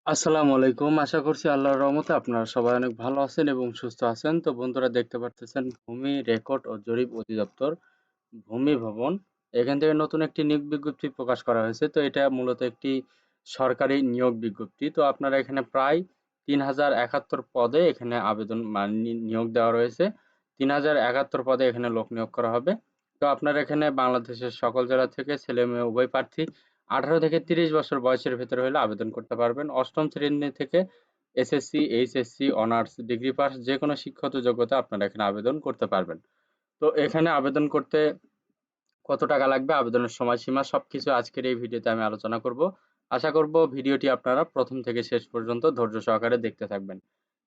আসসালামু আলাইকুম। আশা করছি আল্লাহর রহমতে আপনারা সবাই অনেক ভালো আছেন এবং সুস্থ আছেন। তো বন্ধুরা দেখতে পারতেছেন ভূমি রেকর্ড ও জরিপ অধিদপ্তর, ভূমি ভবন। এখান থেকে নতুন একটি নিয়োগ বিজ্ঞপ্তি প্রকাশ করা হয়েছে। তো এটা মূলত একটি সরকারি নিয়োগ বিজ্ঞপ্তি। তো আপনারা এখানে প্রায় ৩,০৭১ পদে এখানে আবেদন নিয়োগ দেওয়া রয়েছে। ৩,০৭১ পদে এখানে লোক নিয়োগ করা হবে। তো আপনারা এখানে বাংলাদেশের সকল জেলা থেকে ছেলে-মেয়ে উভয় প্রার্থী ১৮ থেকে ৩০ বছর বয়সের ভেতরে হলে আবেদন করতে পারবেন। অষ্টম শ্রেণী থেকে SSC, HSC, honours, degree pass যেকোনো শিক্ষাগত যোগ্যতা আপনারা এখানে আবেদন করতে পারবেন। তো এখানে আবেদন করতে কত টাকা লাগবে, আবেদনের সময়সীমা সবকিছু আজকের এই ভিডিওতে আমি আলোচনা করব। আশা করব ভিডিওটি আপনারা প্রথম থেকে শেষ পর্যন্ত ধৈর্য সহকারে দেখতে থাকবেন।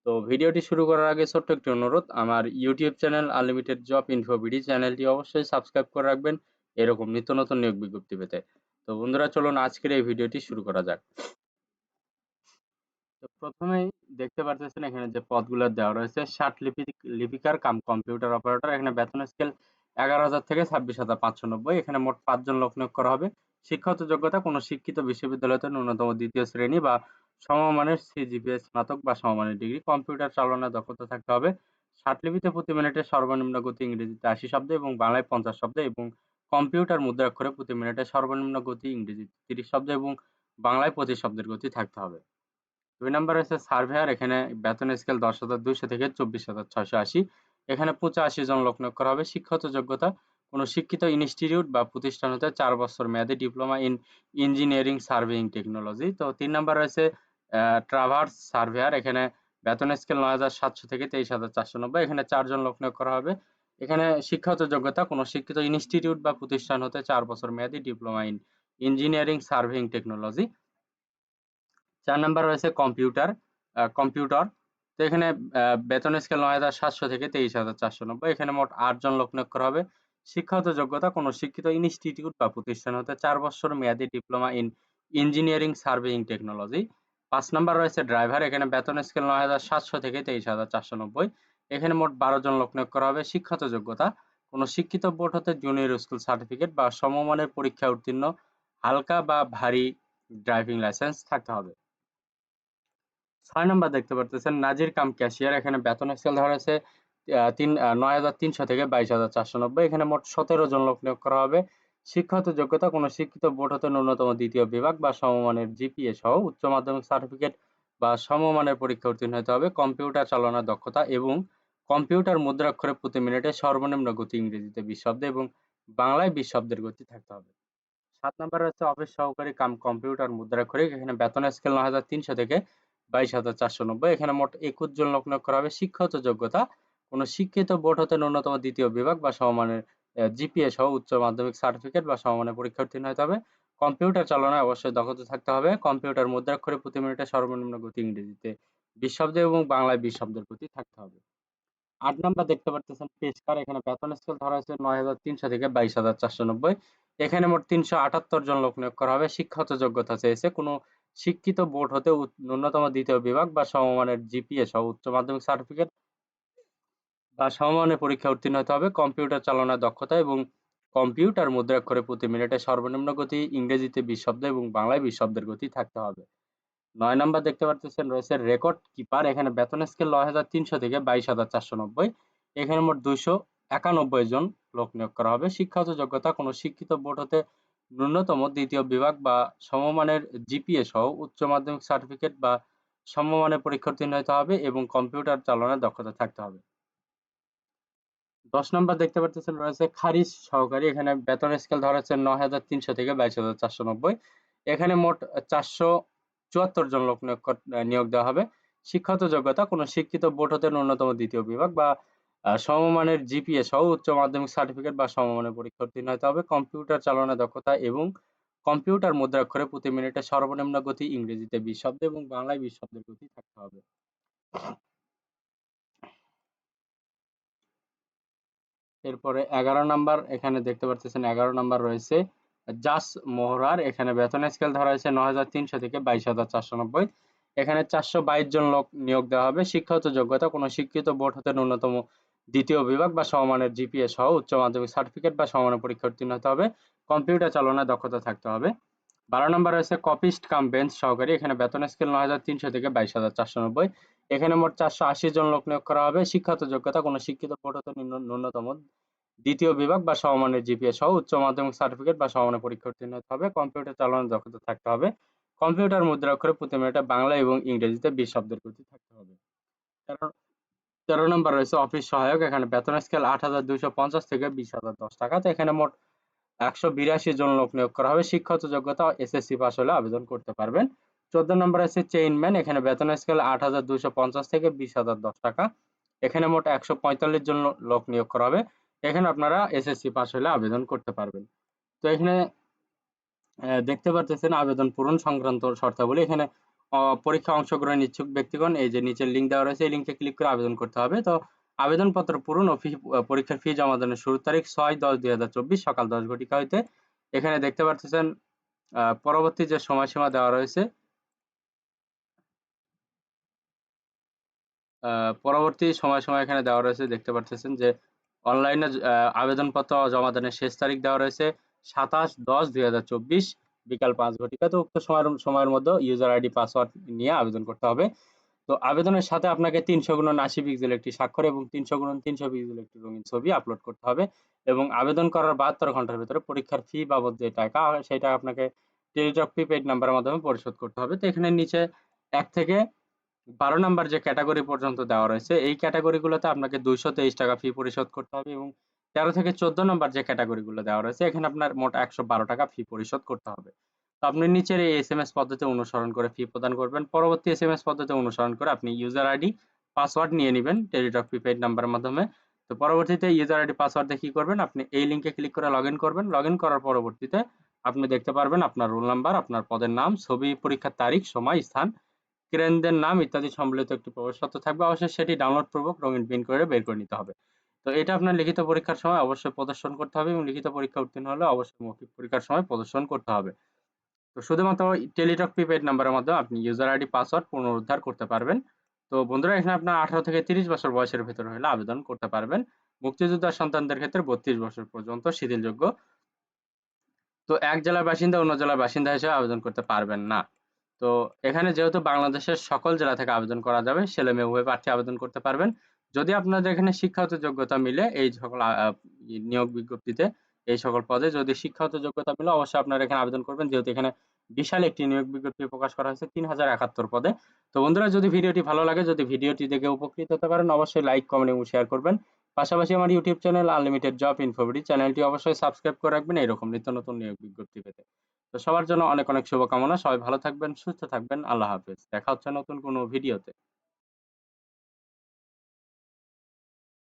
তো ভিডিওটি শুরু করার আগে ছোট্ট একটি অনুরোধ, আমার YouTube channel unlimited job info BD চ্যানেলটি অবশ্যই সাবস্ক্রাইব করে রাখবেন এরকম নিত্য নতুন নিয়োগ বিজ্ঞপ্তি পেতে। তো বন্ধুরা চলুন আজকের এই ভিডিওটি শুরু করা যাক। তো প্রথমেই দেখতে পারতেছেন এখানে যে পদগুলো দেওয়া রয়েছে, ষাট লিপিকার কাম কম্পিউটার অপারেটর। এখানে বেতন স্কেল ১১,০০০ থেকে ২৬,৫৯০। এখানে মোট ৫ জন লোক নিয়োগ করা হবে। শিক্ষাগত যোগ্যতা কোনো শিক্ষিত বিশ্ববিদ্যালয়তে ন্যূনতম দ্বিতীয় শ্রেণী বা সমমানের সিজিপিএ স্নাতক বা সমমানের ডিগ্রি। কম্পিউটার চালনার দক্ষতা থাকতে হবে। ষাটলিপিতে প্রতি মিনিটে সর্বনিম্ন গতি ইংরেজিতে ৮০ শব্দ এবং বাংলায় ৫০ শব্দ এবং কম্পিউটার মুদ্রাক্ষরে প্রতি মিনিটে সর্বনিম্ন গতি ইংরেজিতে ৩০ শব্দ এবং বাংলায় ২৫ শব্দের গতি থাকতে হবে। ২ নম্বরে হচ্ছে সার্ভেয়ার। এখানে বেতন স্কেল ১০,২০০ থেকে ২৪,৬৮০। এখানে ৮৫ জন লোক নিয়োগ করা হবে। শিক্ষাগত যোগ্যতা কোনো শিক্ষিত ইনস্টিটিউট বা প্রতিষ্ঠান হতে ৪ বছর মেয়াদী diploma in engineering surveying technology. তো ৩ নাম্বার রয়েছে ট্রাভার্স সার্ভেয়ার। এখানে বেতন স্কেল ৯,৭০০ থেকে ২৩,৪৯০। এখানে ৪ জন লোক নিয়োগ করা হবে। এখানে শিক্ষাগত যোগ্যতা কোনো শিক্ষিত ইনস্টিটিউট বা প্রতিষ্ঠান হতে ৪ বছর মেয়াদী diploma in engineering surveying technology. ৪ number রয়েছে কম্পিউটার। তো এখানে বেতন স্কেল ৯,৭০০ থেকে ২৩,৪৯০। এখানে মোট ৮ জন লোক নিয়োগ করা হবে। শিক্ষাগত যোগ্যতা কোনো শিক্ষিত ইনস্টিটিউট বা প্রতিষ্ঠান হতে ৪ বছর মেয়াদী diploma in engineering surveying technology. ৫ number রয়েছে ড্রাইভার। এখানে বেতন স্কেল ৯,৭০০ থেকে ২৩,৪৯০। এখানে মোট ১২ জন লোক নিয়োগ করা হবে। শিক্ষাগত যোগ্যতা কোনো শিক্ষিত বোর্ড হতে জুনিয়র স্কুল সার্টিফিকেট বা সমমানের পরীক্ষায় উত্তীর্ণ হালকা বা ভারী ড্রাইভিং লাইসেন্স থাকতে হবে। ৬ নাম্বার দেখতে পারতেছেন নাজির কাম ক্যাশিয়ার। এখানে বেতন স্কেল ধরা হয়েছে ৯,৩০০ থেকে ২২,৪৯০। এখানে মোট ১৭ জন লোক নিয়োগ করা হবে। শিক্ষাগত যোগ্যতা কোনো শিক্ষিত বোর্ড হতে ন্যূনতম দ্বিতীয় বিভাগ বা সমমানের জিপিএ সহ উচ্চ মাধ্যমিক সার্টিফিকেট বা সমমানের পরীক্ষা উত্তীর্ণ হতে হবে। কম্পিউটার চালনার দক্ষতা এবং কম্পিউটার মুদ্রাক্ষরে প্রতি মিনিটে সর্বনিম্ন গতি ইংরেজিতে ২০ শব্দ এবং বাংলায় ২০ শব্দের গতি থাকতে হবে। ৭ নাম্বারে হচ্ছে অফিস সহকারী কাম কম্পিউটার মুদ্রাক্ষরিক। এখানে বেতন স্কেল ৯,৩০০ থেকে ২২,৪৯০। এখানে মোট ২১ জন লোক নিয়োগ করা হবে। শিক্ষাগত যোগ্যতা কোনো শিক্ষিত বোর্ড হতে ন্যূনতম দ্বিতীয় বিভাগ বা সমমানের জিপিএ সহ উচ্চ মাধ্যমিক সার্টিফিকেট বা সমমানের পরীক্ষা উত্তীর্ণ হতে হবে। কম্পিউটার চালনায় অবশ্যই দক্ষতা থাকতে হবে। কম্পিউটার মুদ্রাক্ষরে প্রতি মিনিটে সর্বনিম্ন গতি ইংরেজিতে ২০ শব্দ এবং বাংলায় ২০ শব্দের গতি থাকতে হবে। ৮ নাম্বার দেখতে পারতেছেন পেশকার। এখানে বেতন স্কেল ধরা হয়েছে ৯,৩০০ থেকে ২২,৪৯০। এখানে মোট ৩৭৮ জন লোক নিয়োগ করা হবে। শিক্ষাগত যোগ্যতা চেয়েছে কোনো শিক্ষিত বোর্ড হতে ন্যূনতম দ্বিতীয় বিভাগ বা সমমানের জিপিএ সহ উচ্চ মাধ্যমিক সার্টিফিকেট বা সমমানের পরীক্ষায় উত্তীর্ণ হতে হবে। কম্পিউটার চালনার দক্ষতা এবং কম্পিউটার মুদ্রাক্ষরে প্রতি মিনিটে সর্বনিম্ন গতি ইংরেজিতে ২০ শব্দ এবং বাংলায় ২০ শব্দের গতি থাকতে হবে। ৯ নাম্বার দেখতে পারতেছেন রয়েছে রেকর্ড কিপার। এখানে বেতন স্কেল ৯,৩০০ থেকে ২২,৪৯০। এখানে মোট ২৯১ জন লোক নিয়োগ করা হবে। শিক্ষাগত যোগ্যতা কোনো শিক্ষিত বোর্ড হতে ন্যূনতম দ্বিতীয় বিভাগ বা সমমানের জিপিএ সহ উচ্চ মাধ্যমিক সার্টিফিকেট বা সমমানের পরীক্ষা উত্তীর্ণ হতে হবে এবং কম্পিউটার চালানোর দক্ষতা থাকতে হবে। ১০ নাম্বার দেখতে পারতেছেন রয়েছে খারিজ সহকারী। এখানে বেতন স্কেল ধরা হচ্ছে ৯,৩০০ থেকে ২২,৪৯০। এখানে মোট ৪৭৪ জন লোক নিয়োগ দেওয়া হবে। শিক্ষাগত যোগ্যতা কোনো শিক্ষিত বোর্ড হতে ন্যূনতম দ্বিতীয় বিভাগ বা সমমানের জিপিএ সহ উচ্চ মাধ্যমিক সার্টিফিকেট বা সমমানের পরীক্ষা উত্তীর্ণ হতে হবে। কম্পিউটার চালনার দক্ষতা এবং কম্পিউটার মুদ্রাক্ষরে প্রতি মিনিটে সর্বনিম্ন গতি ইংরেজিতে ২০ শব্দ এবং বাংলায় ২০ শব্দের গতি থাকতে হবে। এরপরে ১১ নাম্বার এখানে দেখতে পারতেছেন ১১ নাম্বার রয়েছে জাস মোহরার। এখানে বেতন স্কেল ধরা হয়েছে ৯,৩০০ থেকে ২২,৪৯০। এখানে ৪২২ জন লোক নিয়োগ দেওয়া হবে। শিক্ষাগত যোগ্যতা কোনো শিক্ষিত বোর্ড হতে ন্যূনতম দ্বিতীয় বিভাগ বা সমমানের জিপিএ সহ উচ্চ মাধ্যমিক সার্টিফিকেট বা সমমানের পরীক্ষা উত্তীর্ণ হতে হবে। কম্পিউটার চালনায় দক্ষতা থাকতে হবে। 12 নম্বর রয়েছে কপিস্ট কাম বেঞ্চ সহকারী, এখানে বেতন স্কেল 9,300 থেকে 22,490। এখানে মোট 480 জন লোক নিয়োগ করা হবে। শিক্ষাগত যোগ্যতা কোনো শিক্ষিত বোর্ড হতে ন্যূনতম দ্বিতীয় বিভাগ বা সমমানের জিপিএ সহ উচ্চ মাধ্যমিক সার্টিফিকেট বা সমমানের পরীক্ষা উত্তীর্ণ হতে হবে। কম্পিউটার চালানোর দক্ষতা থাকতে হবে। কম্পিউটার মুদ্রাক্ষরে প্রতি মিনিটে বাংলা এবং ইংরেজিতে 20 শব্দের গতি থাকতে হবে। 13 নম্বর রয়েছে অফিস সহায়ক, এখানে বেতন স্কেল 8,250 থেকে 20,010 টাকা। তো এখানে মোট 182 জন লোক নিয়োগ করা হবে। শিক্ষাগত যোগ্যতা এসএসসি পাস হলে আবেদন করতে পারবেন। 14 নম্বর আছে চেইনম্যান, এখানে বেতন স্কেল 8,250 থেকে 20,010 টাকা। এখানে মোট 145 জন লোক নিয়োগ করা হবে। এখানে আপনারা এসএসসি পাস হলে আবেদন করতে পারবেন। তো এখানে দেখতে পারতেছেন আবেদন পূরণ সংক্রান্ত শর্তাবলী। এখানে পরীক্ষায় অংশগ্রহণ ইচ্ছুক ব্যক্তিগণ এই যে নিচের লিঙ্ক দেওয়া রয়েছে, এই লিঙ্কে ক্লিক করে আবেদন করতে হবে। তো আবেদনপত্র পূরণ ও পরীক্ষার ফি জমা দানের শুরুর তারিখ 6-10-2024 সকাল 10 ঘটিকা হইতে। এখানে দেখতে পারতেছেন পরবর্তী যে সময়সীমা দেওয়া রয়েছে, পরবর্তী সময়সীমা এখানে দেওয়া রয়েছে, দেখতে পারতেছেন যে অনলাইনে আবেদনপত্র জমা দানের শেষ তারিখ দেওয়া রয়েছে 27-10-2024 বিকাল 5 ঘটিকা। তো উক্ত সময়ের মধ্যে ইউজার আইডি পাসওয়ার্ড নিয়ে আবেদন করতে হবে। তো আবেদনের সাথে আপনাকে 300x80 পিক্সেল একটি স্বাক্ষর এবং 300x300 পিক্সেল একটি রঙিন ছবি আপলোড করতে হবে এবং আবেদন করার 72 ঘন্টার ভিতরে পরীক্ষার ফি বাবদ যে টাকা সেটা আপনাকে টেলিটক প্রিপেইড নাম্বারের মাধ্যমে পরিশোধ করতে হবে। তো এখানে নিচে 1 থেকে 12 নাম্বার যে ক্যাটাগরি পর্যন্ত দেওয়া রয়েছে, এই ক্যাটাগরিগুলোতে আপনাকে 223 টাকা ফি পরিশোধ করতে হবে এবং 13 থেকে 14 নাম্বার যে ক্যাটাগরিগুলো দেওয়া রয়েছে, এখানে আপনার মোট 112 টাকা ফি পরিশোধ করতে হবে। তো আপনি নিচের এই এসএমএস পদ্ধতি অনুসরণ করে ফি প্রদান করবেন। পরবর্তী এসএমএস পদ্ধতি অনুসরণ করে আপনি ইউজার আইডি পাসওয়ার্ড নিয়ে নেবেন টেলিটক প্রিপেইড নাম্বারের মাধ্যমে। তো পরবর্তীতে ইউজার আইডি পাসওয়ার্ড দিয়ে কি করবেন, আপনি এই লিঙ্কে ক্লিক করে লগইন করবেন। লগইন করার পরবর্তীতে আপনি দেখতে পারবেন আপনার রোল নাম্বার, আপনার পদের নাম, ছবি, পরীক্ষার তারিখ, সময়, স্থান, কেন্দ্রের নাম ইত্যাদি সম্বলিত একটি প্রবেশপত্র থাকবে। অবশ্যই সেটি ডাউনলোড পূর্বক রঙিন প্রিন্ট করে বের করে নিতে হবে। তো এটা আপনার লিখিত পরীক্ষার সময় অবশ্যই প্রদর্শন করতে হবে এবং লিখিত পরীক্ষা উত্তীর্ণ হলে অবশ্যই মৌখিক পরীক্ষার সময় প্রদর্শন করতে হবে। তো শুধুমাত্র টেলিটক প্রিপেইড নাম্বারের মাধ্যমে আপনি ইউজার আইডি পাসওয়ার্ড পুনরুদ্ধার করতে পারবেন। তো বন্ধুরা, এখানে আপনার 18 থেকে 30 বছর বয়সের ভেতরে হলে আবেদন করতে পারবেন। মুক্তিযোদ্ধার সন্তানদের ক্ষেত্রে 32 বছর পর্যন্ত শিথিলযোগ্য। তো এক জেলার বাসিন্দা অন্য জেলার বাসিন্দা হিসেবে আবেদন করতে পারবেন না। তো এখানে যেহেতু বাংলাদেশের সকল জেলা থেকে আবেদন করা যাবে, ছেলে মেয়ে উভয় প্রার্থী আবেদন করতে পারবেন। যদি আপনাদের এখানে শিক্ষাগত যোগ্যতা মিলে এই সকল নিয়োগ বিজ্ঞপ্তিতে এই সকল পদে যদি শিক্ষাগত যোগ্যতা মিলে অবশ্যই আপনারা এখানে আবেদন করবেন, যেহেতু এখানে বিশাল একটি নিয়োগ বিজ্ঞপ্তি প্রকাশ করা হয়েছে 3071 পদে। তো বন্ধুরা, যদি ভিডিওটি ভালো লাগে, যদি ভিডিওটি দেখে উপকৃত হতে পারেন, অবশ্যই লাইক, কমেন্ট এবং শেয়ার করবেন। পাশাপাশি আমার YouTube channel unlimited job InfoBD চ্যানেলটি অবশ্যই সাবস্ক্রাইব করে রাখবেন এরকম নিত্য নতুন নিয়োগ বিজ্ঞপ্তি পেতে। তো সবার জন্য অনেক অনেক শুভকামনা। সবাই ভালো থাকবেন, সুস্থ থাকবেন। আল্লাহ হাফেজ। দেখা হচ্ছে নতুন কোনো ভিডিওতে।